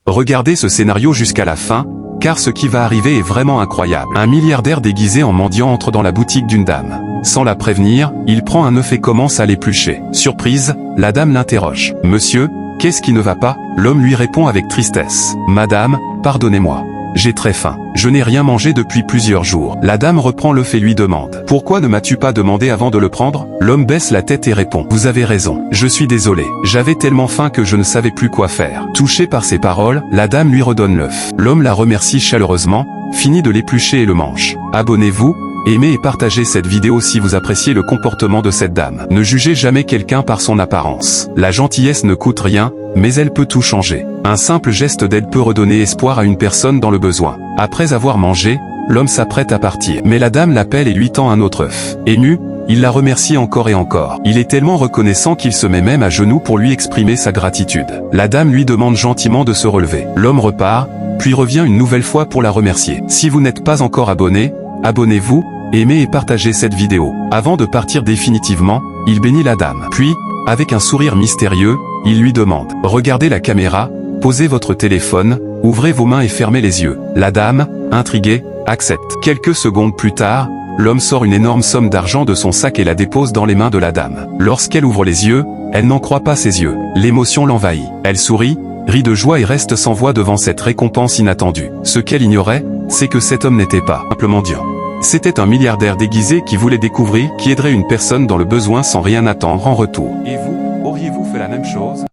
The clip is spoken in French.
Regardez ce scénario jusqu'à la fin, car ce qui va arriver est vraiment incroyable. Un milliardaire déguisé en mendiant entre dans la boutique d'une dame. Sans la prévenir, il prend un œuf et commence à l'éplucher. Surprise, la dame l'interroge. « Monsieur, qu'est-ce qui ne va pas ?» L'homme lui répond avec tristesse. « Madame, pardonnez-moi. J'ai très faim. Je n'ai rien mangé depuis plusieurs jours. » La dame reprend l'œuf et lui demande. « Pourquoi ne m'as-tu pas demandé avant de le prendre ?» L'homme baisse la tête et répond. « Vous avez raison. Je suis désolé. J'avais tellement faim que je ne savais plus quoi faire. » Touchée par ces paroles, la dame lui redonne l'œuf. L'homme la remercie chaleureusement, finit de l'éplucher et le mange. Abonnez-vous, aimez et partagez cette vidéo si vous appréciez le comportement de cette dame. Ne jugez jamais quelqu'un par son apparence. La gentillesse ne coûte rien, mais elle peut tout changer. Un simple geste d'aide peut redonner espoir à une personne dans le besoin. Après avoir mangé, l'homme s'apprête à partir. Mais la dame l'appelle et lui tend un autre œuf. Ému, il la remercie encore et encore. Il est tellement reconnaissant qu'il se met même à genoux pour lui exprimer sa gratitude. La dame lui demande gentiment de se relever. L'homme repart, puis revient une nouvelle fois pour la remercier. Si vous n'êtes pas encore abonné, abonnez-vous, aimez et partagez cette vidéo. Avant de partir définitivement, il bénit la dame. Puis, avec un sourire mystérieux, il lui demande « Regardez la caméra, posez votre téléphone, ouvrez vos mains et fermez les yeux. » La dame, intriguée, accepte. Quelques secondes plus tard, l'homme sort une énorme somme d'argent de son sac et la dépose dans les mains de la dame. Lorsqu'elle ouvre les yeux, elle n'en croit pas ses yeux. L'émotion l'envahit. Elle sourit, rit de joie et reste sans voix devant cette récompense inattendue. Ce qu'elle ignorait, c'est que cet homme n'était pas un mendiant. C'était un milliardaire déguisé qui voulait découvrir qui aiderait une personne dans le besoin sans rien attendre en retour. Et vous, auriez-vous fait la même chose ?